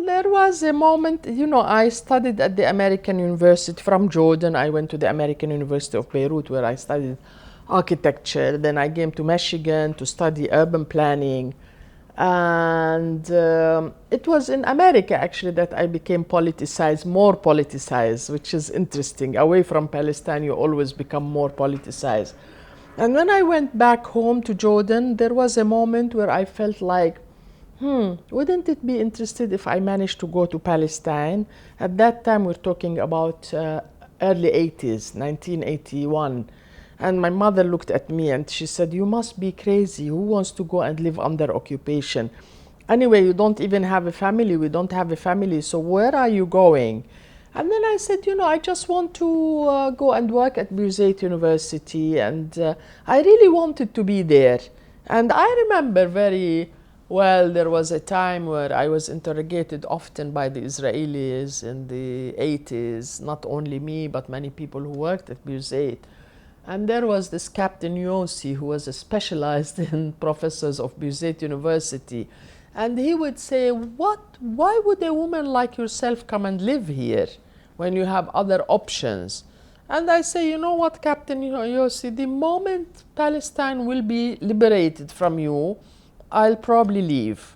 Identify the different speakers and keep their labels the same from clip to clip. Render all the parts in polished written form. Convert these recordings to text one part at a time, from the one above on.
Speaker 1: there was a moment, I studied at the American University from Jordan. I went to the American University of Beirut where I studied architecture. Then I came to Michigan to study urban planning. And it was in America actually that I became more politicized, which is interesting. Away from Palestine, you always become more politicized. And when I went back home to Jordan, there was a moment where I felt like, wouldn't it be interesting if I managed to go to Palestine? At that time, we're talking about early 80s, 1981. And my mother looked at me and she said, you must be crazy. Who wants to go and live under occupation? Anyway, you don't even have a family. We don't have a family. So where are you going? And then I said, I just want to go and work at Birzeit University. And I really wanted to be there. And I remember very well, there was a time where I was interrogated often by the Israelis in the 80s, not only me, but many people who worked at Birzeit. And there was this Captain Yossi, who was specialized in professors of Birzeit University. And he would say, why would a woman like yourself come and live here when you have other options? And I say, you know what, Captain Yossi, the moment Palestine will be liberated from you, I'll probably leave.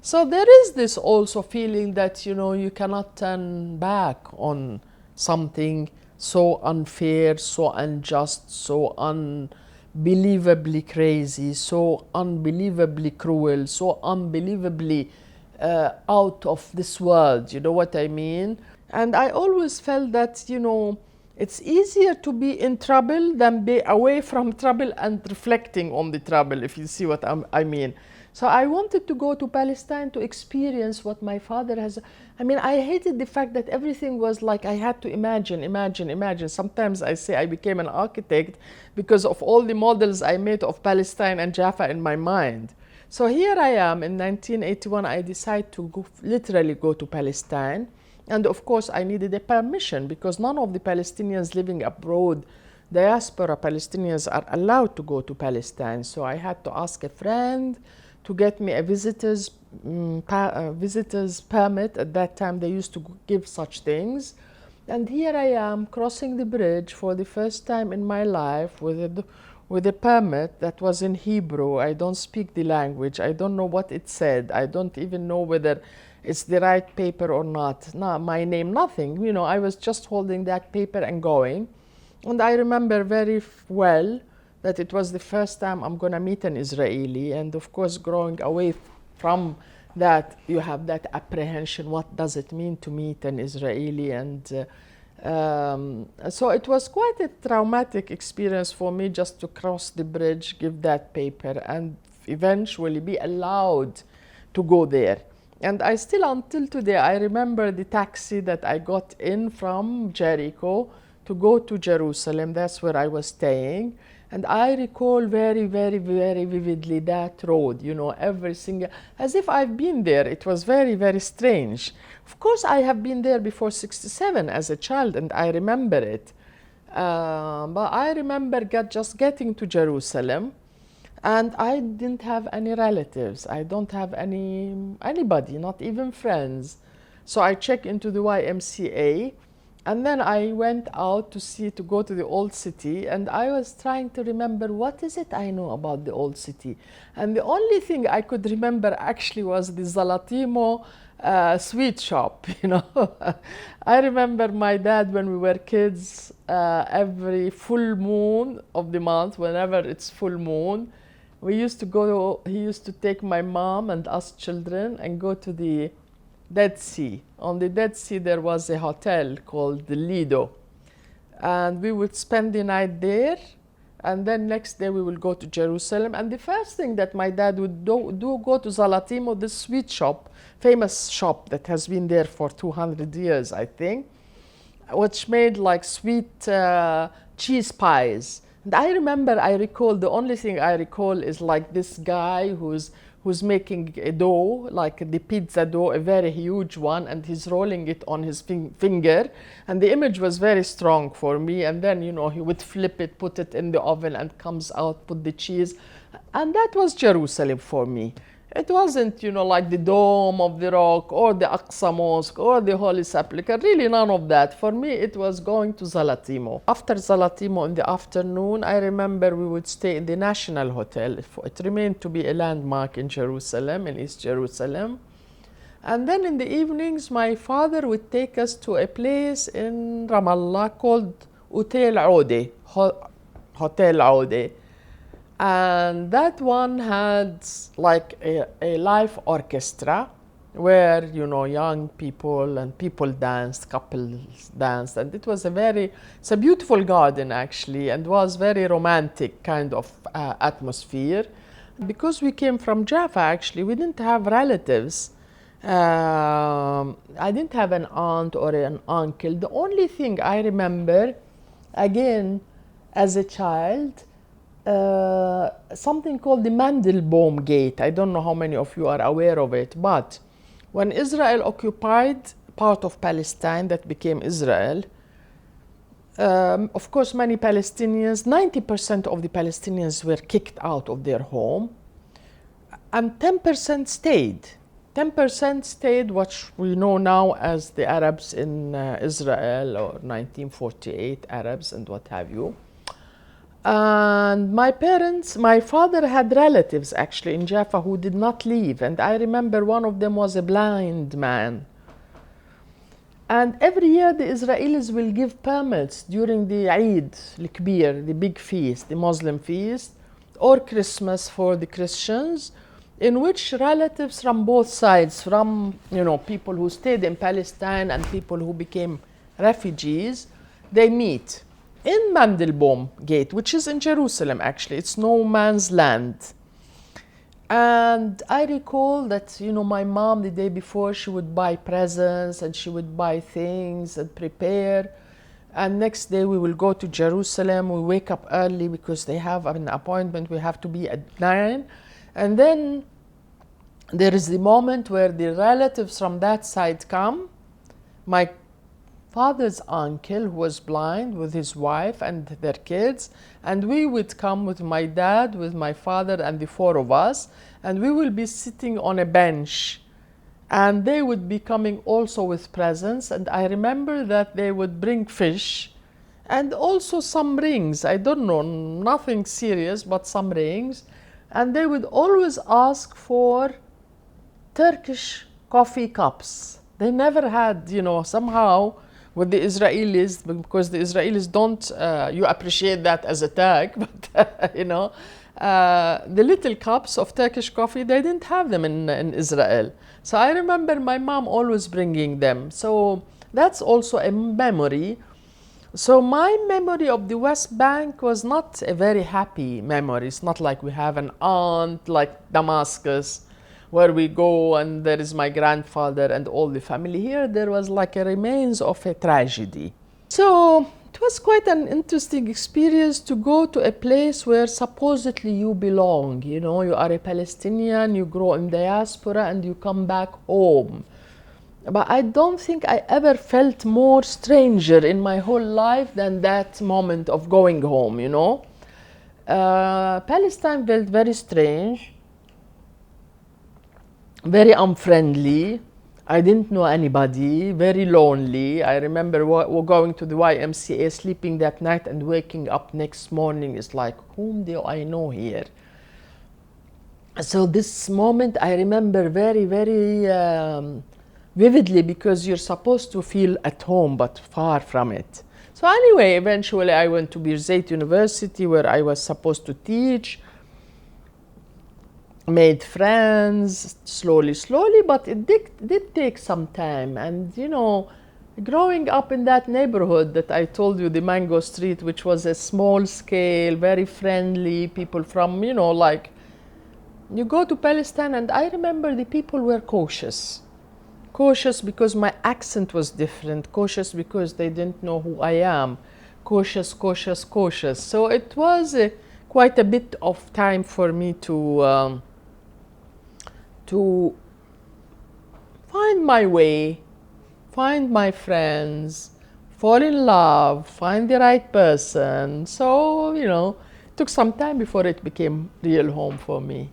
Speaker 1: So there is this also feeling that, you cannot turn back on something so unfair, so unjust, so unbelievably crazy, so unbelievably cruel, so unbelievably out of this world, you know what I mean? And I always felt that, it's easier to be in trouble than be away from trouble and reflecting on the trouble, if you see what I mean. So I wanted to go to Palestine to experience what my father has. I hated the fact that everything was like I had to imagine. Sometimes I say I became an architect because of all the models I made of Palestine and Jaffa in my mind. So here I am in 1981, I decided to literally go to Palestine. And of course, I needed a permission because none of the Palestinians living abroad, diaspora Palestinians, are allowed to go to Palestine. So I had to ask a friend to get me a visitor's permit. At that time, they used to give such things. And here I am crossing the bridge for the first time in my life with a permit that was in Hebrew. I don't speak the language. I don't know what it said. I don't even know whether it's the right paper or not. No, my name, nothing. I was just holding that paper and going. And I remember very well that it was the first time I'm going to meet an Israeli. And of course, growing away from that, you have that apprehension. What does it mean to meet an Israeli? And so it was quite a traumatic experience for me just to cross the bridge, give that paper, and eventually be allowed to go there. And I still, until today, I remember the taxi that I got in from Jericho to go to Jerusalem. That's where I was staying. And I recall very, very, very vividly that road, every single, as if I've been there. It was very, very strange. Of course, I have been there before 1967 as a child, and I remember it. But I remember just getting to Jerusalem, and I didn't have any relatives. I don't have anybody, not even friends. So I checked into the YMCA. And then I went out to go to the old city, and I was trying to remember what is it I know about the old city. And the only thing I could remember actually was the Zalatimo sweet shop, I remember my dad when we were kids, every full moon of the month, whenever it's full moon, he used to take my mom and us children and go to the Dead Sea. On the Dead Sea, there was a hotel called the Lido. And we would spend the night there. And then next day, we will go to Jerusalem. And the first thing that my dad would go to Zalatimo, this sweet shop, famous shop that has been there for 200 years, I think, which made like sweet cheese pies. And I recall, the only thing I recall is like this guy who's making a dough, like the pizza dough, a very huge one, and he's rolling it on his finger. And the image was very strong for me. And then, he would flip it, put it in the oven, and comes out, put the cheese. And that was Jerusalem for me. It wasn't, like the Dome of the Rock or the Aqsa Mosque or the Holy Sepulchre, really none of that. For me, it was going to Zalatimo. After Zalatimo in the afternoon, I remember we would stay in the National Hotel. It remained to be a landmark in Jerusalem, in East Jerusalem. And then in the evenings, my father would take us to a place in Ramallah called Hotel Ode, Hotel Ode. And that one had like a live orchestra where, young people and people danced, couples danced. And it was it's a beautiful garden actually, and was very romantic kind of atmosphere. Because we came from Jaffa actually, we didn't have relatives. I didn't have an aunt or an uncle. The only thing I remember, again, as a child, something called the Mandelbaum Gate. I don't know how many of you are aware of it, but when Israel occupied part of Palestine that became Israel, of course, many Palestinians, 90% of the Palestinians were kicked out of their home, and 10% stayed. 10% stayed, which we know now as the Arabs in Israel, or 1948 Arabs and what have you. And my father had relatives actually in Jaffa who did not leave. And I remember one of them was a blind man. And every year the Israelis will give permits during the Eid al-Kbir, the big feast, the Muslim feast, or Christmas for the Christians, in which relatives from both sides, from people who stayed in Palestine and people who became refugees, they meet in Mandelbaum Gate, which is in Jerusalem actually. It's no man's land. And I recall that, my mom the day before, she would buy presents and she would buy things and prepare. And next day we will go to Jerusalem. We wake up early because they have an appointment. We have to be at 9. And then there is the moment where the relatives from that side come. My father's uncle, who was blind, with his wife and their kids, and we would come with my dad, with my father, and the 4 of us, and we will be sitting on a bench, and they would be coming also with presents. And I remember that they would bring fish and also some rings. I don't know, nothing serious, but some rings. And they would always ask for Turkish coffee cups. They never had, somehow with the Israelis, because the Israelis don't, you appreciate that as a tag, but the little cups of Turkish coffee, they didn't have them in Israel. So I remember my mom always bringing them. So that's also a memory. So my memory of the West Bank was not a very happy memory. It's not like we have an aunt like Damascus, where we go and there is my grandfather and all the family. Here there was like a remains of a tragedy. So it was quite an interesting experience to go to a place where supposedly you belong. You are a Palestinian, you grow in diaspora, and you come back home. But I don't think I ever felt more stranger in my whole life than that moment of going home, Palestine felt very strange, very unfriendly. I didn't know anybody, very lonely. I remember going to the YMCA, sleeping that night, and waking up next morning is like, whom do I know here? So this moment I remember very, very vividly, because you're supposed to feel at home, but far from it. So anyway, eventually I went to Birzeit University, where I was supposed to teach. Made friends slowly, but it did take some time. And growing up in that neighborhood that I told you, the Mango Street, which was a small scale, very friendly people from, like, you go to Palestine, and I remember the people were cautious because my accent was different, cautious because they didn't know who I am, cautious. So it was quite a bit of time for me to find my way, find my friends, fall in love, find the right person. So, it took some time before it became real home for me.